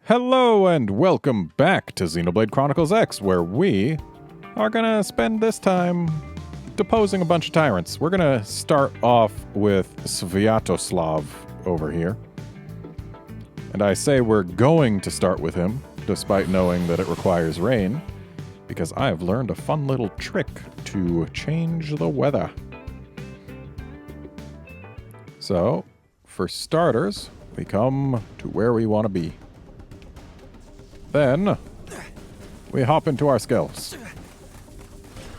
Hello and welcome back to Xenoblade Chronicles X, where we are gonna spend this time deposing a bunch of tyrants. We're gonna start off with Sviatoslav over here. And I say we're going to start with him, despite knowing that it requires rain, because I have learned a fun little trick to change the weather. So, for starters, we come to where we want to be. Then, we hop into our skills,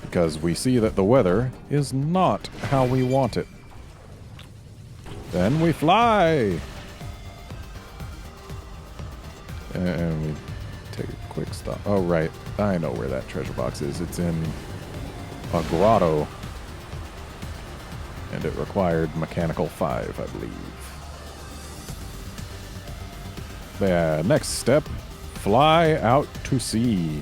because we see that the weather is not how we want it. Then we fly! And we take a quick stop. Oh, right. I know where that treasure box is. It's in a grotto. And it required Mechanical 5, I believe. Yeah, next step. Fly out to sea.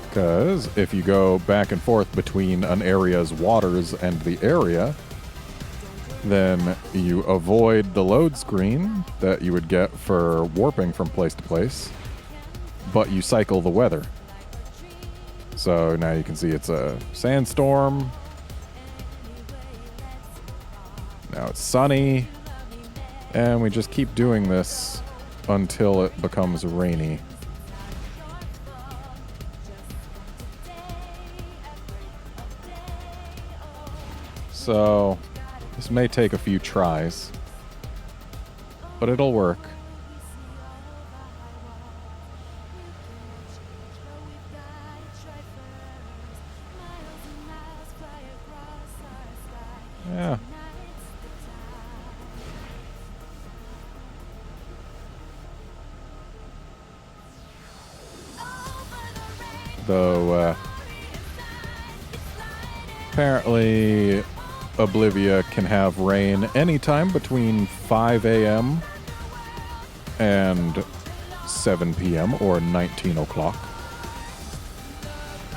Because if you go back and forth between an area's waters and the area, then you avoid the load screen that you would get for warping from place to place, but you cycle the weather. So now you can see it's a sandstorm. Now it's sunny. And we just keep doing this until it becomes rainy. So, this may take a few tries, but it'll work. Yeah. Though, apparently Oblivia can have rain anytime between 5 a.m. and 7 p.m. or 19 o'clock.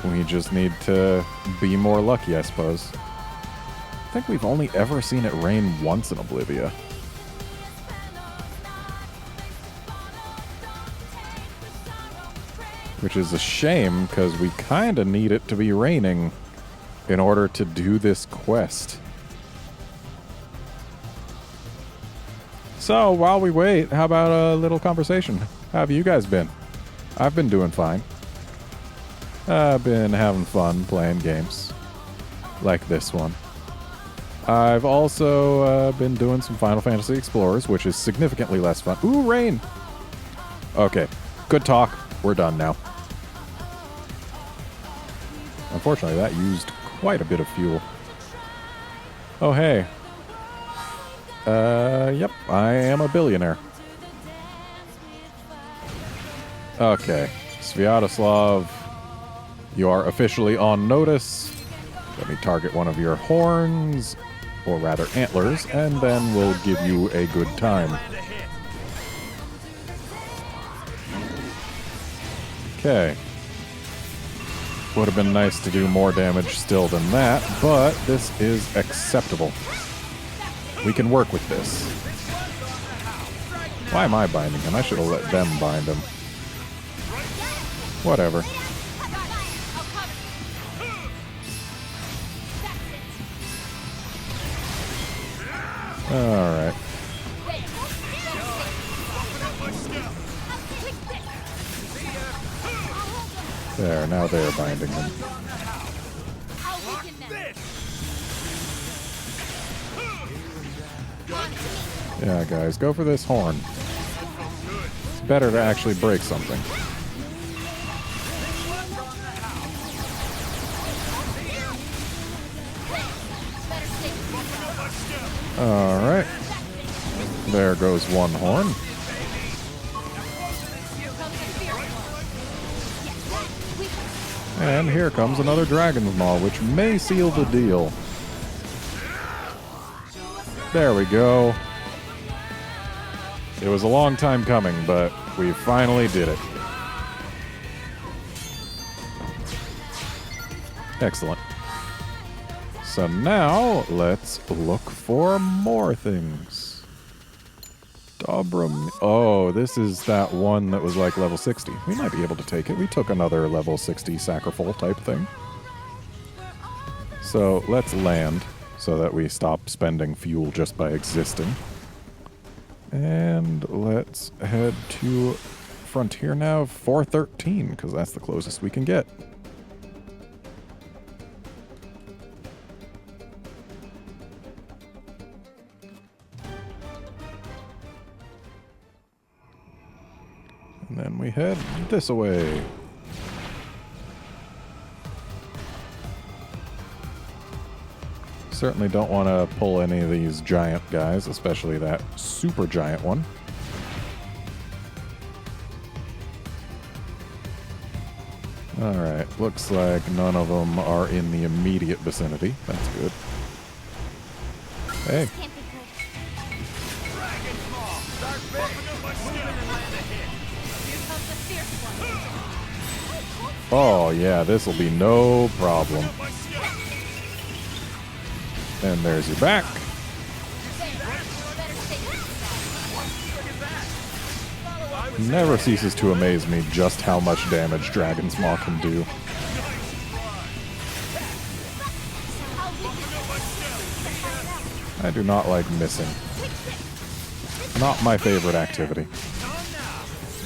We just need to be more lucky, I suppose. I think we've only ever seen it rain once in Oblivia. Which is a shame, because we kind of need it to be raining in order to do this quest. So, while we wait, how about a little conversation? How have you guys been? I've been doing fine. I've been having fun playing games. Like this one. I've also been doing some Final Fantasy Explorers, which is significantly less fun. Ooh, rain! Okay, good talk. We're done now. Unfortunately, that used quite a bit of fuel. Oh, hey. Yep, I am a billionaire. Okay. Sviatoslav, you are officially on notice. Let me target one of your horns, or rather antlers, and then we'll give you a good time. Okay. Would have been nice to do more damage still than that, but this is acceptable. We can work with this. Why am I binding him? I should have let them bind him. Whatever. Alright. There, now they're binding him. Yeah, guys, go for this horn. It's better to actually break something. Alright. There goes one horn. And here comes another Dragon's Maw, which may seal the deal. There we go. It was a long time coming, but we finally did it. Excellent. So now, let's look for more things. Dobram. Oh, this is that one that was like level 60. We might be able to take it. We took another level 60 Sacriful type thing. So let's land so that we stop spending fuel just by existing. And let's head to Frontier Nav 413, because that's the closest we can get. And then we head this way. Certainly don't want to pull any of these giant guys, especially that super giant one. Alright, looks like none of them are in the immediate vicinity. That's good. Hey. Oh yeah, this'll be no problem. And there's your back. Never ceases to amaze me just how much damage Dragon's Maw can do. I do not like missing. Not my favorite activity.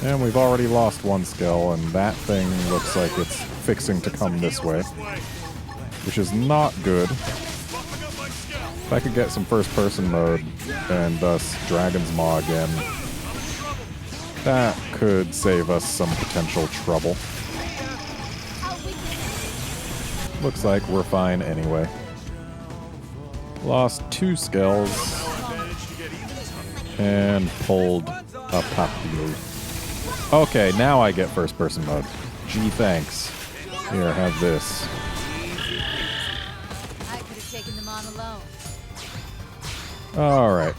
And we've already lost one skill, and that thing looks like it's fixing to come this way, which is not good. If I could get some first-person mode, and thus Dragon's Maw again, that could save us some potential trouble. Looks like we're fine anyway. Lost 2 skills, and pulled a Papillon. Okay, now I get first-person mode. Gee, thanks. Here, have this. I could have taken them on alone. Alright.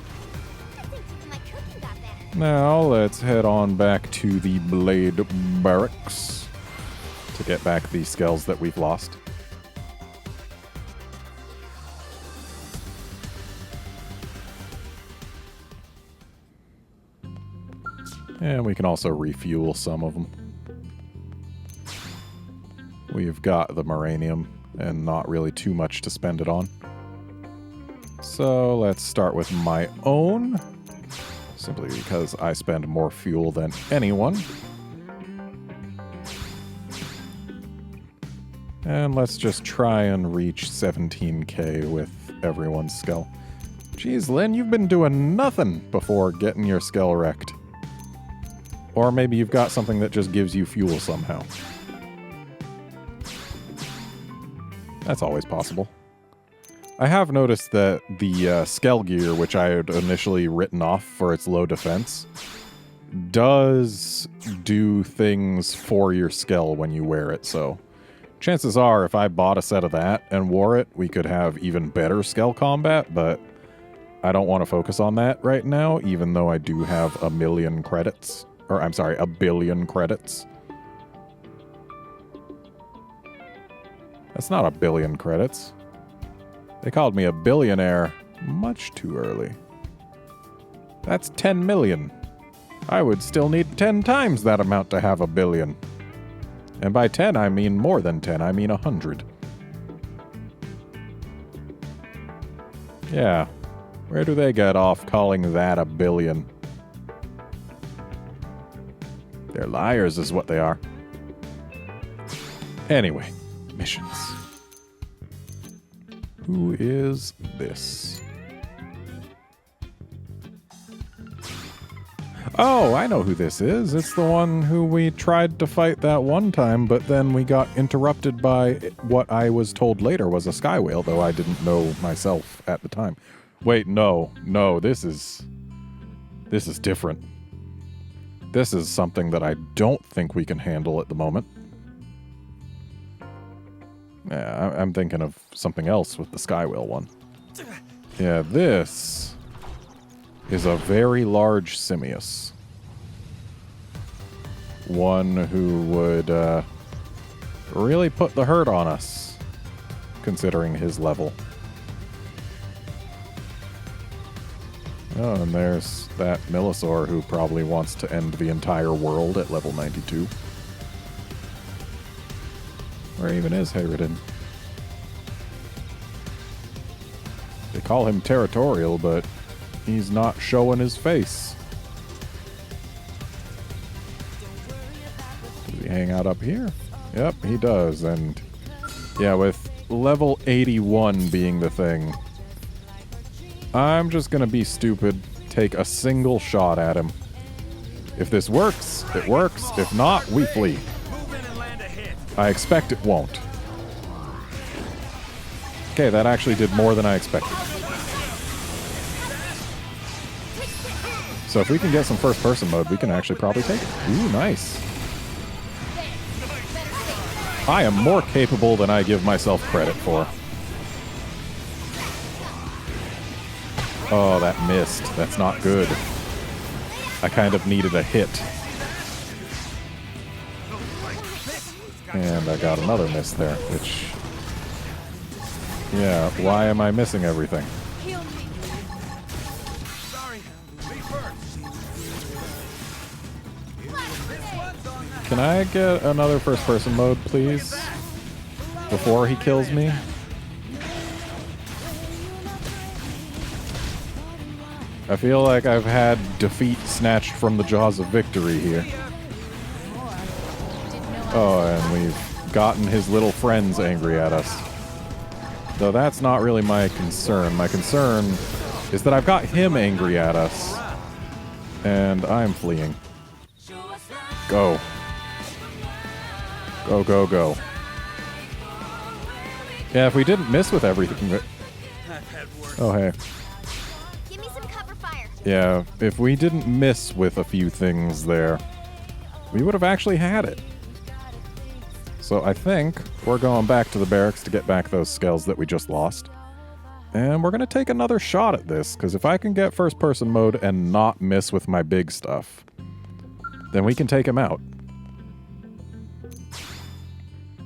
Now, let's head on back to the Blade Barracks to get back the skulls that we've lost. And we can also refuel some of them. We've got the Moranium and not really too much to spend it on. So let's start with my own, simply because I spend more fuel than anyone. And let's just try and reach 17k with everyone's skull. Jeez, Lynn, you've been doing nothing before getting your skull wrecked. Or maybe you've got something that just gives you fuel somehow. That's always possible. I have noticed that the Skell gear, which I had initially written off for its low defense, does do things for your Skell when you wear it, so chances are if I bought a set of that and wore it, we could have even better Skell combat, but I don't want to focus on that right now, even though I do have a million credits. Or, I'm sorry, a billion credits. That's not a billion credits. They called me a billionaire much too early. That's 10 million. I would still need 10 times that amount to have a billion. And by 10, I mean more than 10. I mean 100. Yeah. Where do they get off calling that a billion? They're liars is what they are. Anyway, missions. Who is this? Oh, I know who this is. It's the one who we tried to fight that one time, but then we got interrupted by what I was told later was a sky whale, though I didn't know myself at the time. Wait, no, this is different. This is something that I don't think we can handle at the moment. Yeah, I'm thinking of something else with the Sky Whale one. Yeah, this is a very large Simius. One who would really put the hurt on us, considering his level. Oh, and there's that Millisaur who probably wants to end the entire world at level 92. Where even is Hayridin? They call him territorial, but he's not showing his face. Does he hang out up here? Yep, he does. And yeah, with level 81 being the thing, I'm just gonna be stupid, take a single shot at him. If this works, it works. If not, we flee. I expect it won't. Okay, that actually did more than I expected. So if we can get some first-person mode, we can actually probably take it. Ooh, nice. I am more capable than I give myself credit for. Oh, that missed. That's not good. I kind of needed a hit. And I got another miss there, which... yeah, why am I missing everything? Can I get another first-person mode, please? Before he kills me? I feel like I've had defeat snatched from the jaws of victory here. Oh, and we've gotten his little friends angry at us. Though that's not really my concern. My concern is that I've got him angry at us. And I'm fleeing. Go. Go, go, go. Yeah, if we didn't miss with everything... oh, hey. Give me some cover fire. Yeah, if we didn't miss with a few things there, we would have actually had it. So I think we're going back to the barracks to get back those skells that we just lost. And we're going to take another shot at this, because if I can get first-person mode and not miss with my big stuff, then we can take him out.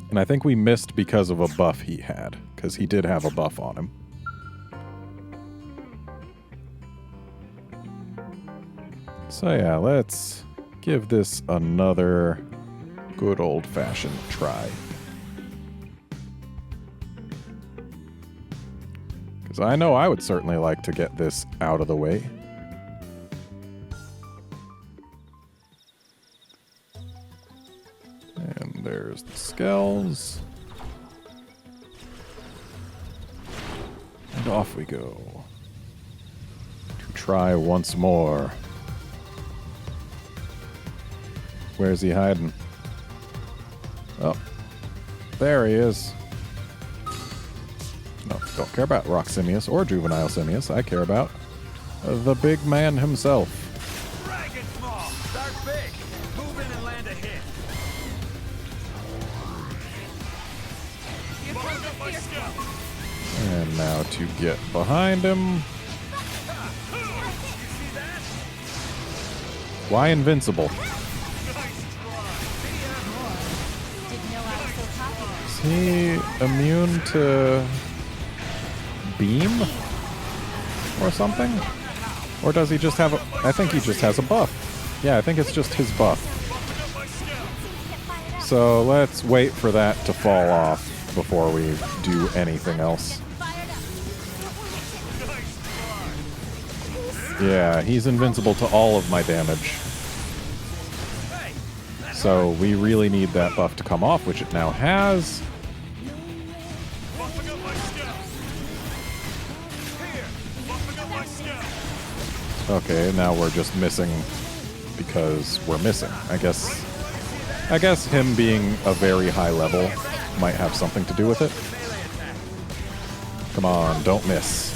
And I think we missed because of a buff he had, because he did have a buff on him. So yeah, let's give this another good old-fashioned try. Because I know I would certainly like to get this out of the way. And there's the skells. And off we go. To try once more. Where's he hiding? Oh, there he is. No, don't care about Rock Simius or Juvenile Simius. I care about the big man himself. Dragon Maw, start big. Move in and land a hit. And now to get behind him. Why invincible? Is he immune to beam or something? Or does he just have a... I think he just has a buff. Yeah, I think it's just his buff. So let's wait for that to fall off before we do anything else. Yeah, he's invincible to all of my damage. So we really need that buff to come off, which it now has. Okay, now we're just missing because we're missing. I guess him being a very high level might have something to do with it. Come on, don't miss.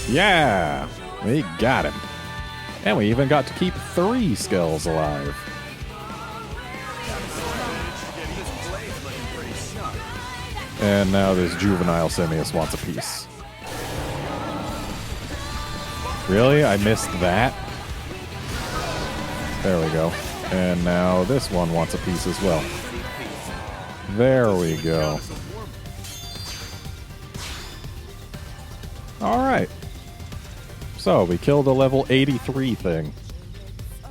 Yeah! We got him. And we even got to keep 3 skells alive. And now this Juvenile Simius wants a piece. Really? I missed that? There we go. And now this one wants a piece as well. There we go. Alright. So, we killed a level 83 thing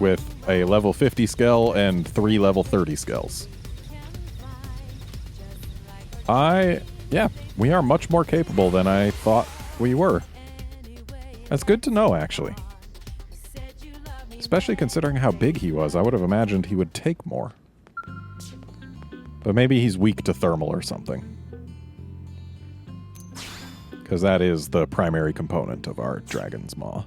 with a level 50 skell and 3 level 30 skells. Yeah, we are much more capable than I thought we were. That's good to know, actually. Especially considering how big he was. I would have imagined he would take more. But maybe he's weak to thermal or something. Because that is the primary component of our Dragon's Maw.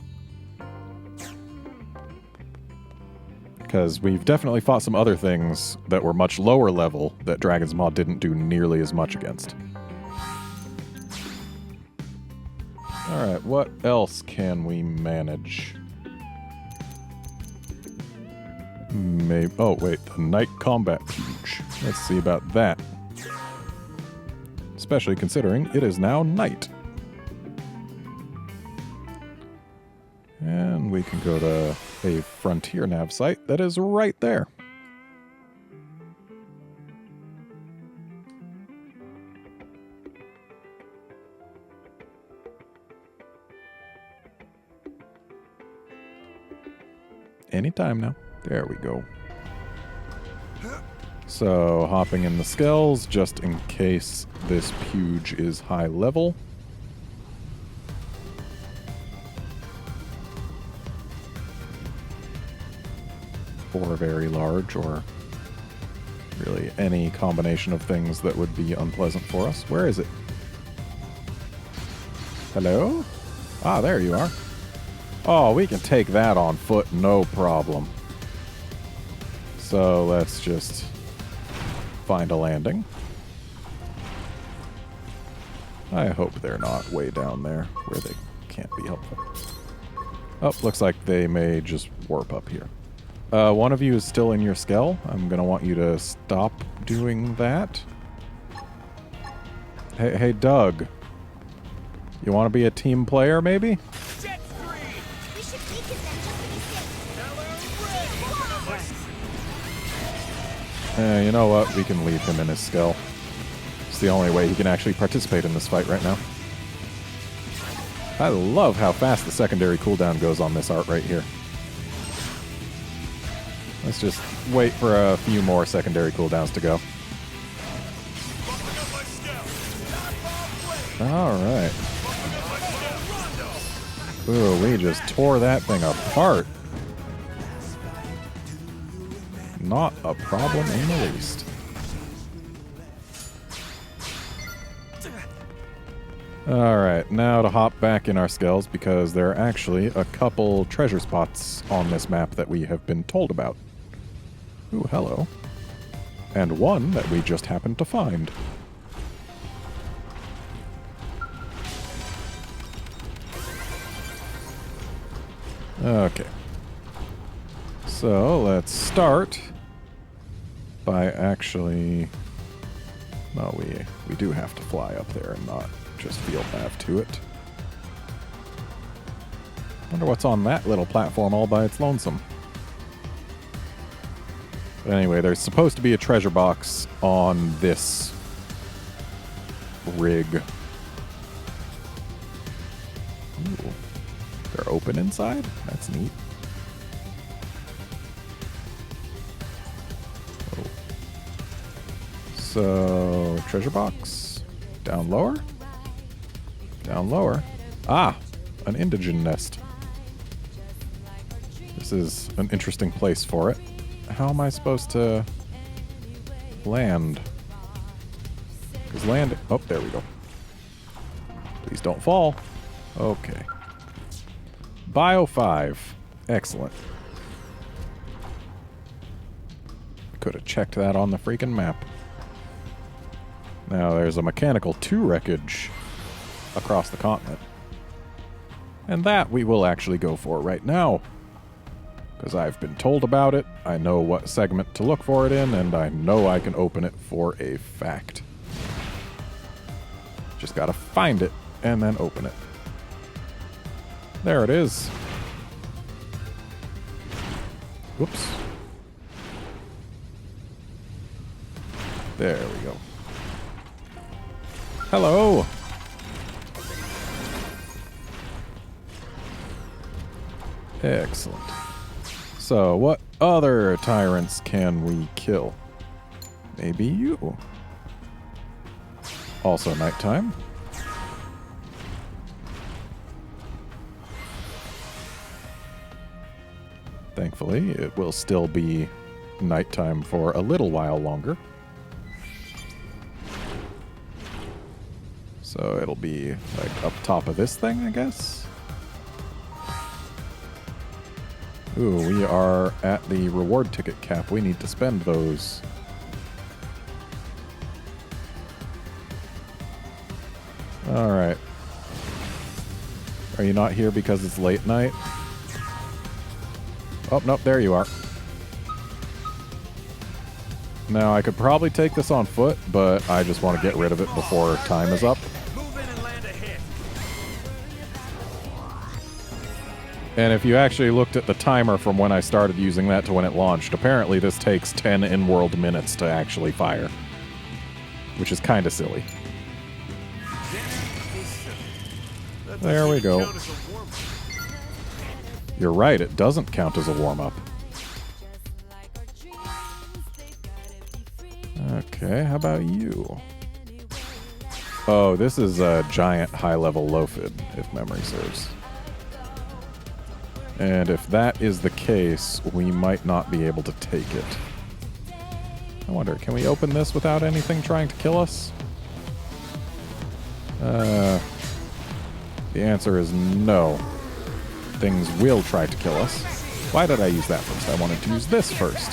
Because we've definitely fought some other things that were much lower level that Dragon's Maw didn't do nearly as much against. Alright, what else can we manage? Maybe. Oh, wait. The Night Combat Huge. Let's see about that. Especially considering it is now night. And we can go to a Frontier Nav site that is right there. Anytime now. There we go. So, hopping in the skells, just in case this Puge is high level. Or very large, or really any combination of things that would be unpleasant for us. Where is it? Hello? Ah, there you are. Oh, we can take that on foot, no problem. So let's just find a landing. I hope they're not way down there where they can't be helpful. Oh, looks like they may just warp up here. One of you is still in your skell. I'm going to want you to stop doing that. Hey, Doug. You want to be a team player, maybe? We should weaken them just to be safe. You know what? We can leave him in his skell. It's the only way he can actually participate in this fight right now. I love how fast the secondary cooldown goes on this art right here. Let's just wait for a few more secondary cooldowns to go. Alright. Ooh, we just tore that thing apart. Not a problem in the least. Alright, now to hop back in our skells because there are actually a couple treasure spots on this map that we have been told about. Ooh, hello. And one that we just happened to find. Okay. So, let's start by actually... No, we do have to fly up there and not just field nav to it. Wonder what's on that little platform all by its lonesome. But anyway, there's supposed to be a treasure box on this rig. Ooh. They're open inside? That's neat. Oh. So, treasure box. Down lower? Down lower. Ah! An indigen nest. This is an interesting place for it. How am I supposed to land? Because land... Oh, there we go. Please don't fall. Okay. Bio 5. Excellent. Could have checked that on the freaking map. Now there's a Mechanical 2 wreckage across the continent. And that we will actually go for right now. Because I've been told about it, I know what segment to look for it in, and I know I can open it for a fact. Just gotta find it, and then open it. There it is. Whoops. There we go. Excellent. So, what other tyrants can we kill? Maybe you. Also nighttime. Thankfully, it will still be nighttime for a little while longer. So it'll be like up top of this thing, I guess. Ooh, we are at the reward ticket cap. We need to spend those. Alright. Are you not here because it's late night? Oh, nope, there you are. Now, I could probably take this on foot, but I just want to get rid of it before time is up. Move in and land a hit. And if you actually looked at the timer from when I started using that to when it launched, apparently this takes 10 in-world minutes to actually fire. Which is kind of silly. There we go. You're right, it doesn't count as a warm-up. Okay, how about you? Oh, this is a giant high-level Lophid, if memory serves. And if that is the case, we might not be able to take it. I wonder, can we open this without anything trying to kill us? The answer is no. Things will try to kill us. Why did I use that first? I wanted to use this first.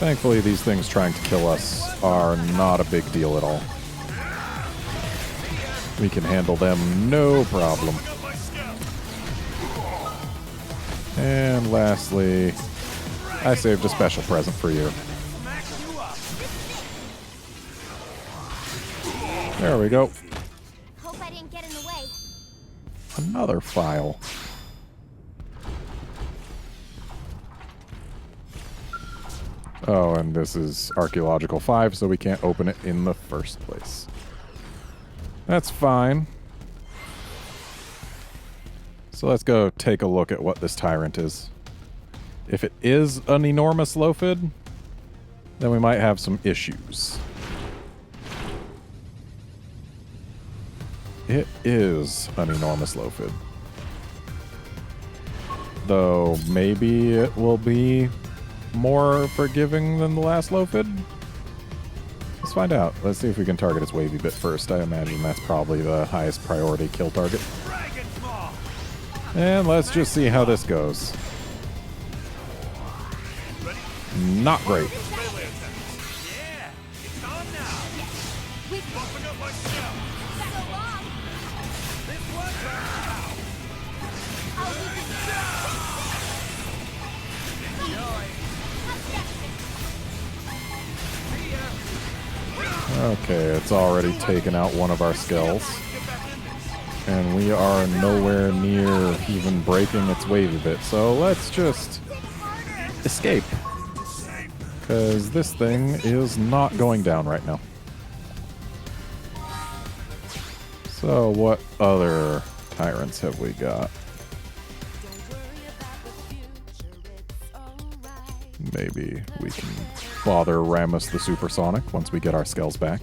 Thankfully, these things trying to kill us are not a big deal at all. We can handle them no problem. And lastly, I saved a special present for you. There we go. Hope I didn't get in the way. Another file. Oh, and this is Archaeological 5, so we can't open it in the first place. That's fine. So let's go take a look at what this tyrant is. If it is an enormous Lophid, then we might have some issues. It is an enormous Lophid. Though maybe it will be more forgiving than the last Lophid? Let's find out. Let's see if we can target its wavy bit first. I imagine that's probably the highest priority kill target. And let's just see how this goes. Not great. Yeah, it's on now. Bumping up my stuff. So long. This one's Okay, it's already taken out one of our skulls. And we are nowhere near even breaking its wavy bit, so let's just escape. Because this thing is not going down right now. So what other tyrants have we got? Maybe we can bother Rammus the Supersonic once we get our skulls back.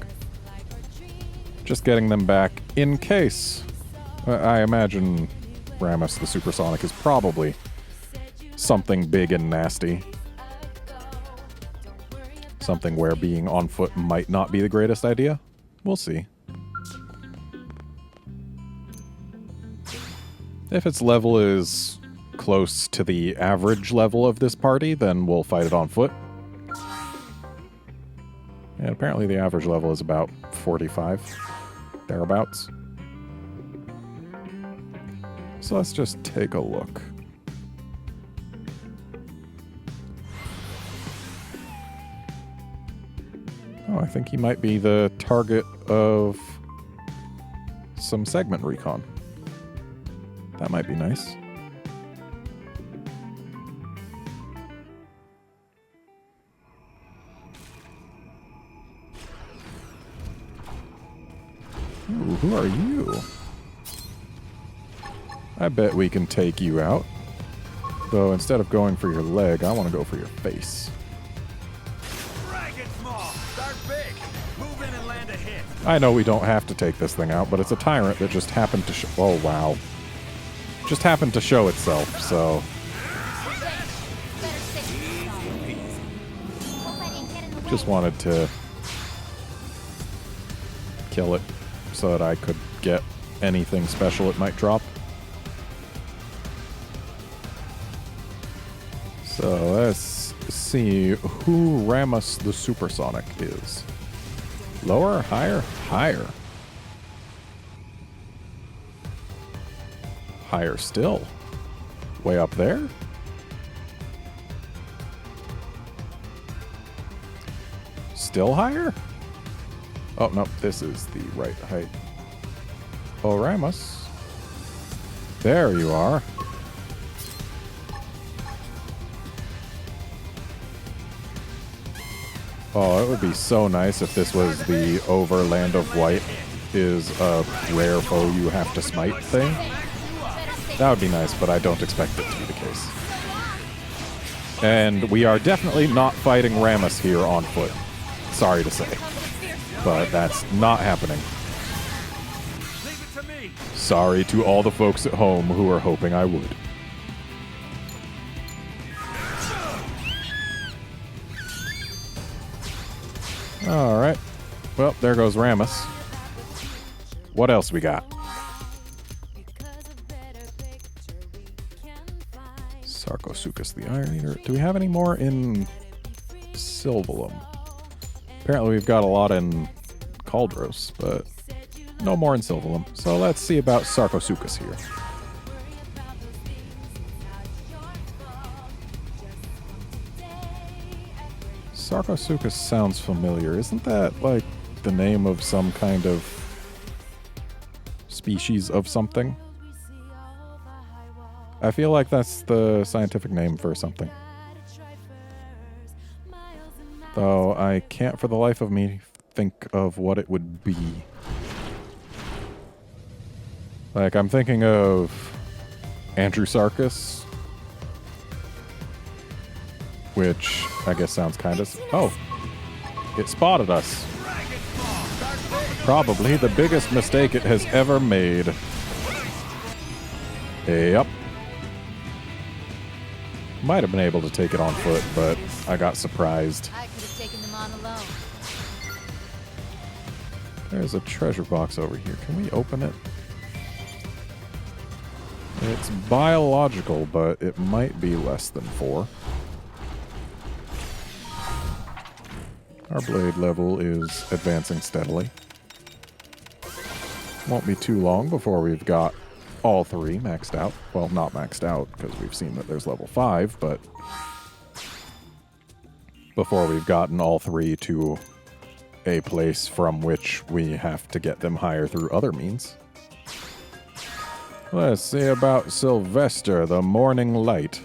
Just getting them back in case. I imagine Rammus the Supersonic is probably something big and nasty. Something where being on foot might not be the greatest idea. We'll see. If its level is close to the average level of this party, then we'll fight it on foot. And apparently the average level is about 45, thereabouts. So let's just take a look. Oh, I think he might be the target of some segment recon. That might be nice. Ooh, who are you? I bet we can take you out. Though instead of going for your leg, I want to go for your face. Dragon's Maw! Start big! Move in and land a hit! I know we don't have to take this thing out, but it's a tyrant that just happened to show... Oh, wow. Just happened to show itself, so... Better stick to yourself. Hope I didn't get in the way. Just wanted to... kill it so that I could get anything special it might drop. So let's see who Ramus the Supersonic is. Lower, higher, higher. Higher still. Way up there? Still higher? Oh, no, this is the right height. Oh, Ramus. There you are. Oh, it would be so nice if this was the Overland of White is a rare foe you have to smite thing. That would be nice, but I don't expect it to be the case. And we are definitely not fighting Ramus here on foot. Sorry to say. But that's not happening. Leave it to me! Sorry to all the folks at home who are hoping I would. Alright. Well, there goes Ramus. What else we got? Sarcosuchus the Iron Eater. Do we have any more in Sylvalum? Apparently we've got a lot in Caldros, but no more in Sylvalum. So let's see about Sarcosuchus here. Sarcosuchus sounds familiar. Isn't that like the name of some kind of species of something? I feel like that's the scientific name for something. Though I can't for the life of me think of what it would be. Like, I'm thinking of Andrewsarchus, which I guess sounds kind of... Oh, it spotted us. Probably the biggest mistake it has ever made. Yep. Might have been able to take it on foot, but I got surprised. I could have taken them on alone. There's a treasure box over here. Can we open it? It's biological, but it might be less than 4. Our blade level is advancing steadily. Won't be too long before we've got all 3 maxed out. Well, not maxed out, because we've seen that there's level 5, but before we've gotten all 3 to a place from which we have to get them higher through other means. Let's see about Sylvester, the Morning Light.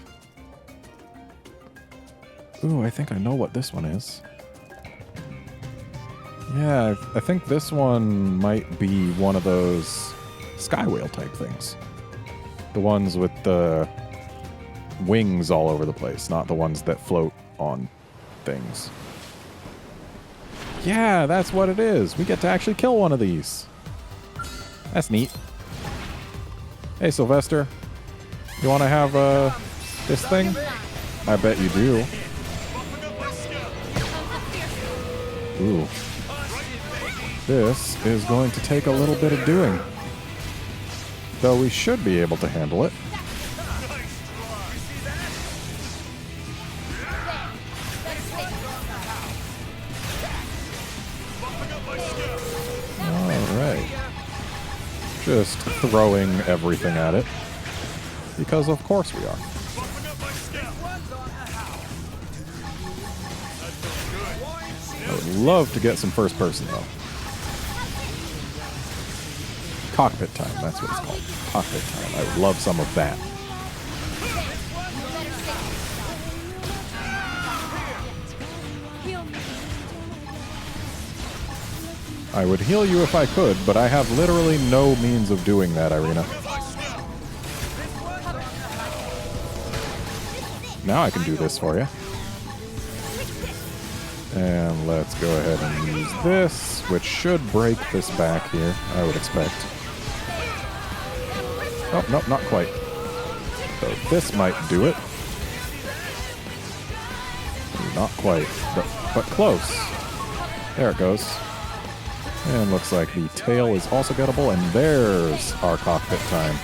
Ooh, I think I know what this one is. Yeah, I think this one might be one of those sky whale type things. The ones with the wings all over the place, not the ones that float on things. Yeah, that's what it is. We get to actually kill one of these. That's neat. Hey, Sylvester. You want to have this thing? I bet you do. Ooh. This is going to take a little bit of doing. Though we should be able to handle it. Alright. Just throwing everything at it. Because of course we are. I would love to get some first person though. Cockpit time, that's what it's called. Cockpit time. I would love some of that. I would heal you if I could, but I have literally no means of doing that, Irina. Now I can do this for you. And let's go ahead and use this, which should break this back here, I would expect. Oh, nope, not quite. So this might do it. Not quite, but close. There it goes. And looks like the tail is also gettable, and there's our cockpit time.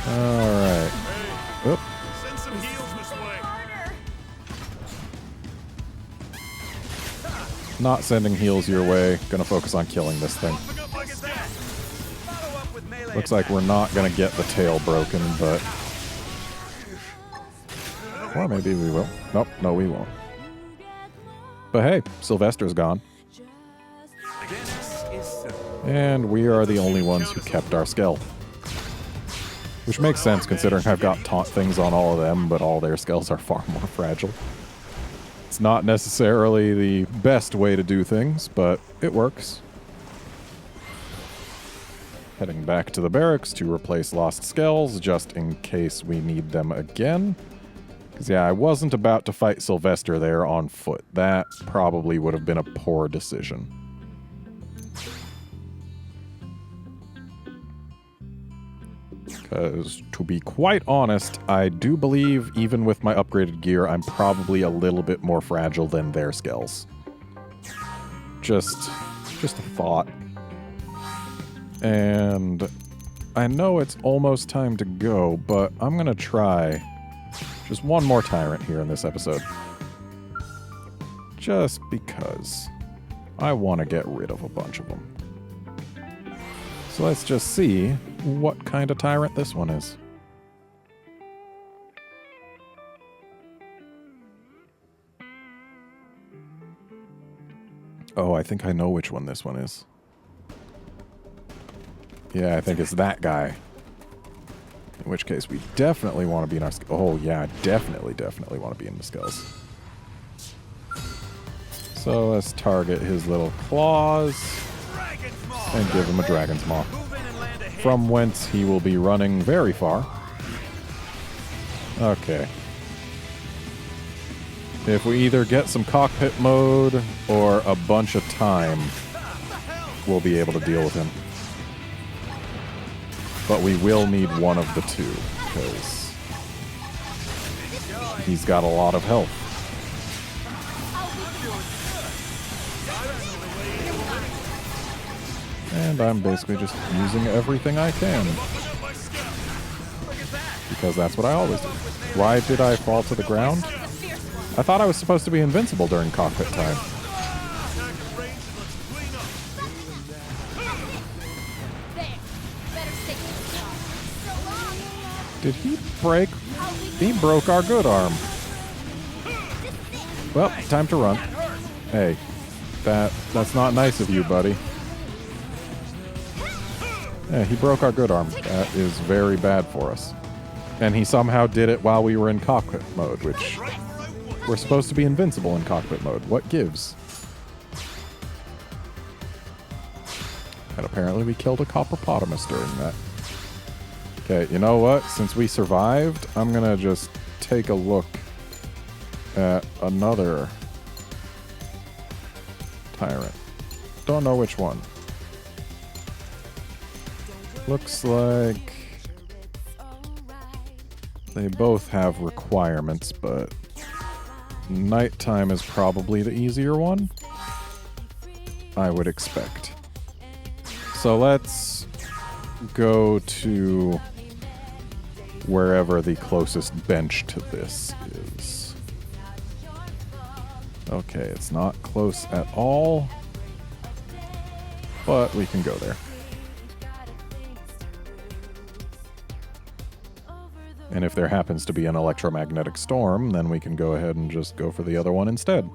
Alright. Oop. Send some heals this way. Not sending heals your way. Gonna focus on killing this thing. Buffing up like a that. Follow up with melee Looks like we're not gonna get the tail broken, but... Or maybe we will. Nope, no we won't. But hey, Sylvester's gone. This is so. And we are the only ones who kept our skill. Which makes sense considering I've got taunt things on all of them, but all their skills are far more fragile. It's not necessarily the best way to do things, but it works. Heading back to the barracks to replace lost skulls, just in case we need them again. Because yeah, I wasn't about to fight Sylvester there on foot. That probably would have been a poor decision. Because, to be quite honest, I do believe, even with my upgraded gear, I'm probably a little bit more fragile than their skills. Just a thought. And I know it's almost time to go, but I'm gonna try just one more Tyrant here in this episode. Just because I want to get rid of a bunch of them. So let's just see what kind of Tyrant this one is. Oh, I think I know which one this one is. Yeah, I think it's that guy. In which case, we definitely want to be in our... Oh, yeah, definitely want to be in the skulls. So let's target his little claws and give him a Dragon's Maw. From whence he will be running very far. Okay. If we either get some cockpit mode or a bunch of time, we'll be able to deal with him. But we will need one of the two, because he's got a lot of health. And I'm basically just using everything I can. Because that's what I always do. Why did I fall to the ground? I thought I was supposed to be invincible during cockpit time. Did he break? He broke our good arm. Well, time to run. Hey, that's not nice of you, buddy. Yeah, he broke our good arm. That is very bad for us. And he somehow did it while we were in cockpit mode, which we're supposed to be invincible in cockpit mode. What gives? And apparently we killed a copperpotamus during that. Okay, you know what? Since we survived, I'm gonna just take a look at another Tyrant. Don't know which one. Looks like they both have requirements, but nighttime is probably the easier one, I would expect. So let's go to wherever the closest bench to this is. Okay, it's not close at all, but we can go there. And if there happens to be an electromagnetic storm, then we can go ahead and just go for the other one instead.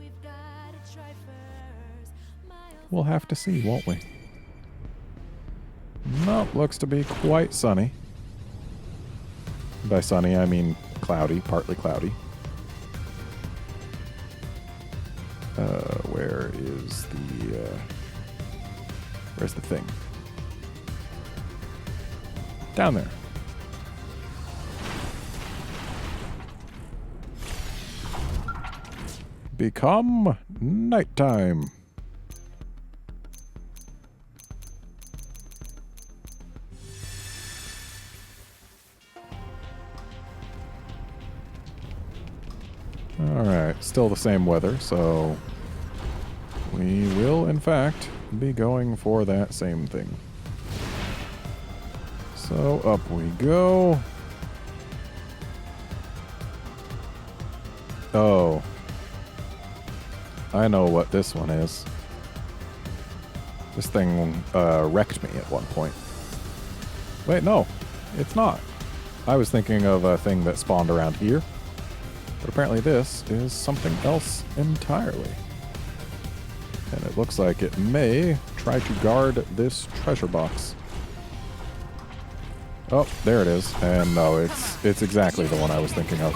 We'll have to see, won't we? Nope, looks to be quite sunny. By sunny, I mean cloudy, partly cloudy. Where is the... where's the thing? Down there. Become nighttime. Alright, still the same weather, so we will, in fact, be going for that same thing. So, up we go. Oh. I know what this one is. This thing wrecked me at one point. Wait, no. It's not. I was thinking of a thing that spawned around here. But apparently this is something else entirely. And it looks like it may try to guard this treasure box. Oh, there it is. And no, it's exactly the one I was thinking of.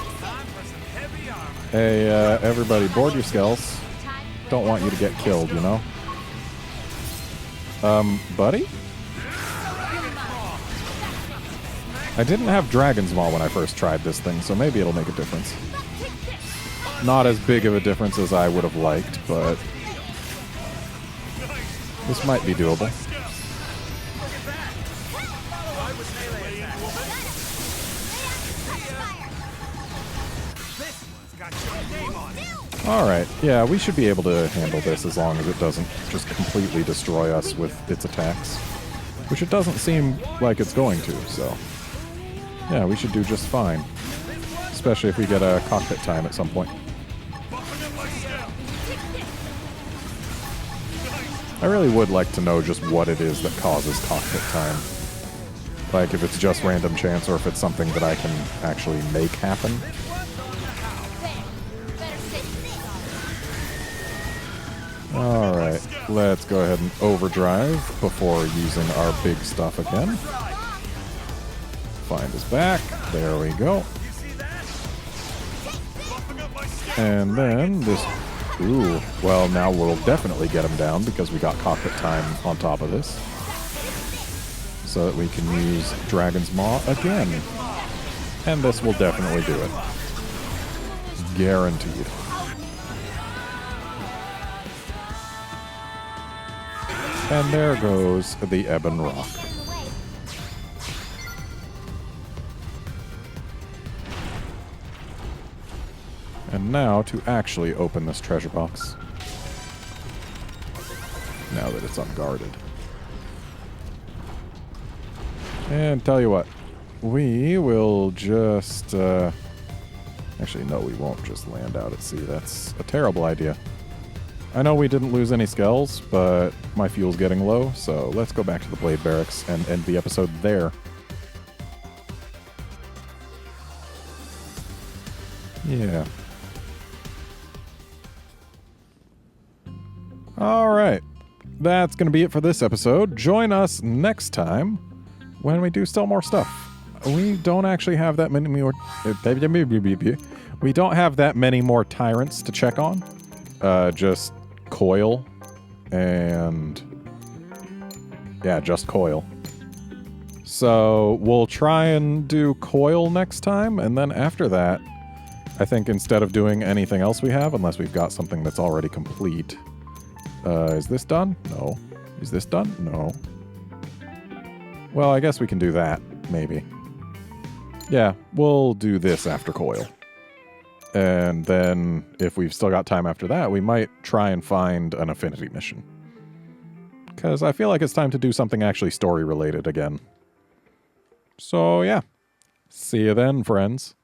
Hey, everybody, board your skells. Don't want you to get killed, you know? Buddy? I didn't have Dragon's Maw when I first tried this thing, so maybe it'll make a difference. Not as big of a difference as I would have liked, but this might be doable. Alright, yeah, we should be able to handle this as long as it doesn't just completely destroy us with its attacks. Which it doesn't seem like it's going to, so... yeah, we should do just fine. Especially if we get a cockpit time at some point. I really would like to know just what it is that causes cockpit time. Like, if it's just random chance or if it's something that I can actually make happen. Alright, let's go ahead and overdrive before using our big stuff again. Find us back. There we go. And then this... ooh, well, now we'll definitely get him down because we got cockpit time on top of this. So that we can use Dragon's Maw again. And this will definitely do it. Guaranteed. And there goes the Ebon Rock. And now to actually open this treasure box. Now that it's unguarded. And tell you what, we will just... actually, no, we won't just land out at sea. That's a terrible idea. I know we didn't lose any skells, but my fuel's getting low, so let's go back to the Blade Barracks and end the episode there. Yeah. Alright. That's going to be it for this episode. Join us next time when we do still more stuff. We don't actually have that many more... we don't have that many more Tyrants to check on. Just Coil and... yeah, just Coil. So we'll try and do Coil next time, and then after that, I think instead of doing anything else we have, unless we've got something that's already complete... is this done? No. Is this done? No. Well, I guess we can do that, maybe. Yeah, we'll do this after Coil. And then, if we've still got time after that, we might try and find an affinity mission. Because I feel like it's time to do something actually story-related again. So, yeah. See you then, friends.